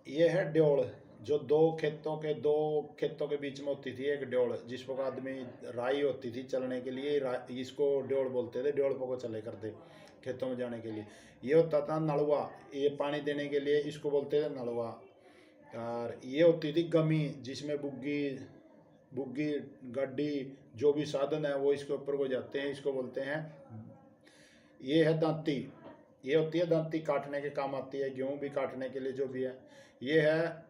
ये है ड्योल, जो दो खेतों के बीच में होती थी एक ड्योल, जिसको आदमी राई होती थी चलने के लिए, इसको ड्योल बोलते थे, ड्योल को चले करते खेतों में जाने के लिए। ये होता था नलवा, ये पानी देने के लिए इसको बोलते थे नलवा। और ये होती थी गमी, जिसमें बुग्गी बुग्गी गड्डी जो भी साधन है वो इसके ऊपर को जाते हैं, इसको बोलते हैं। ये है दांती, ये होती है दांती, काटने के काम आती है, गेहूं भी काटने के लिए जो भी है। ये है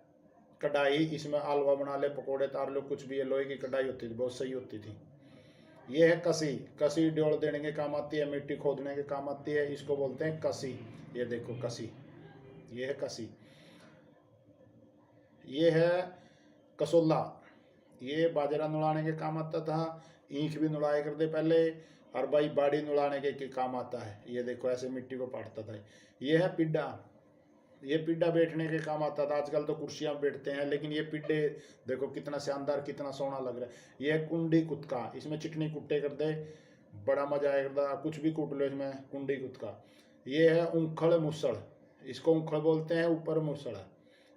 कढ़ाई, इसमें हलवा बना ले, पकोड़े तार लो, कुछ भी है, लोहे की कढ़ाई होती थी, बहुत सही होती थी। ये है कसी, कसी ड्योल देने के काम आती है, मिट्टी खोदने के काम आती है, इसको बोलते हैं कसी। ये देखो कसी, ये है कसी। ये है कसोला, ये बाजरा नुलाने के काम आता था, ईख भी नुलाया करते पहले, और भाई बाड़ी नुलाने के काम आता है। ये देखो ऐसे मिट्टी को पाटता था। ये है पिड्डा, ये पिड्डा बैठने के काम आता था, आजकल तो कुर्सियां बैठते हैं, लेकिन ये पिड्डे देखो कितना शानदार, कितना सोना लग रहा है। ये है कुंडी कुत्का, इसमें चिकनी कुट्टे कर दे, बड़ा मजा आएगा, कुछ भी कूट लो इसमें, कुंडी कुत्का। ये है ऊखड़ मुसड़, इसको ऊखड़ बोलते हैं, ऊपर मुसड़,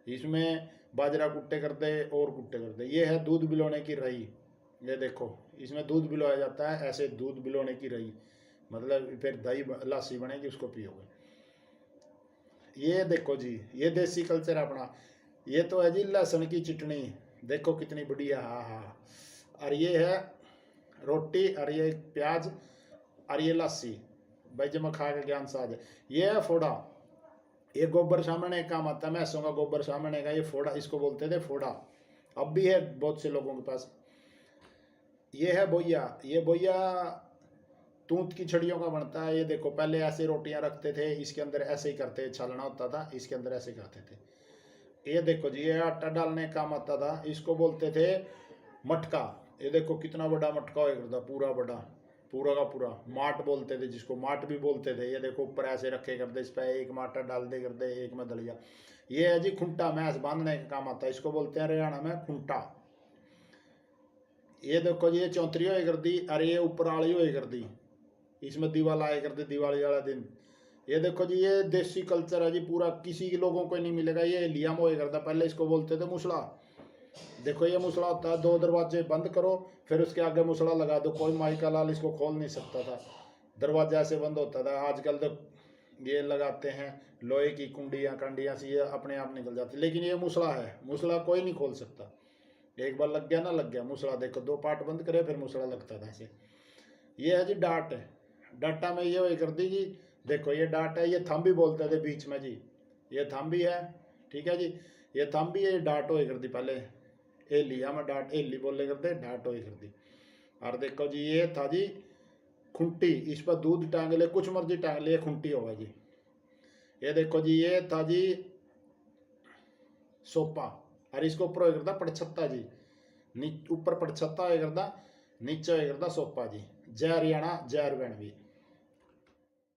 इसमें बाजरा कुट्टे कर दे और कुट्टे कर दे। ये है दूध बिलोने की रही, ये देखो इसमें दूध बिलोया जाता है, ऐसे दूध बिलोने की रही, मतलब फिर दही लस्सी बनेगी, उसको पियोगे। ये देखो जी, ये देसी कल्चर अपना। ये तो है जी लहसुन की चटनी, देखो कितनी बढ़िया, हाँ हाँ। और ये है रोटी, और ये प्याज, और ये लस्सी, भाई जब मैं खा के ज्ञान साज है। ये है फोड़ा, ये गोबर सामने काम आता है, मैसों का गोबर सामने का, ये फोड़ा इसको बोलते थे, फोड़ा अब भी है बहुत से लोगों के पास। ये है बोया, ये बोया तूत की छड़ियों का बनता है। ये देखो पहले ऐसे रोटियां रखते थे, इसके अंदर ऐसे ही करते, छलना होता था, इसके अंदर ऐसे खाते थे। ये देखो जी, ये आटा डालने का काम आता था, इसको बोलते थे मटका। ये देखो कितना बड़ा मटका हो करता, पूरा बड़ा, पूरा का पूरा माट बोलते थे, जिसको माट भी बोलते थे। ये देखो ऊपर ऐसे रखे करते, इस पर एक माटा डाल दे करते, एक में दलिया। ये है जी खुंटा, मैस बांधने का काम आता है, इसको बोलते हैं हरियाणा में खुंटा। ये देखो जी, ये चौंतरी हो करती, अरे ये ऊपर आली हो करती, इसमें दीवाल आए करते दिवाली वाला दिन। ये देखो जी, ये देसी कल्चर है जी पूरा, किसी के लोगों को नहीं मिलेगा। ये लियाम होए करता, पहले इसको बोलते थे मुसला। देखो ये मुसला होता है, दो दरवाजे बंद करो, फिर उसके आगे मुसला लगा दो, कोई माई का लाल इसको खोल नहीं सकता था, दरवाजा ऐसे बंद होता था। आजकल तो ये लगाते हैं लोहे की कुंडियाँ कंडियाँ सी, ये अपने आप निकल जाती, लेकिन ये मुसला है, मुसला कोई नहीं खोल सकता। एक बार लग गया ना, लग गया मुसला। देखो दो पार्ट बंद करे फिर मुसला लगता था ऐसे। ये है जी डाट, डाटा में ये वही कर दी जी, देखो ये डाट है, ये थम भी बोलते थे बीच में जी, ये थम भी है, ठीक है जी, ये थम भी है, डाट हो कर दी पहले, एली हम डाट एली बोले करते, डाट हो कर दी। और देखो जी, ये था जी खुंटी, इस पर दूध टांग ले, कुछ मर्जी टांग ले, खुंटी होगा जी। ये देखो जी, ये था जी सोपा, और इसको ऊपर हो करता पड़छत्ता जी, ऊपर पड़छत्ता हो करता, नीचे हो करता सोपा जी। जय हरियाणा, जय हरियाणवी।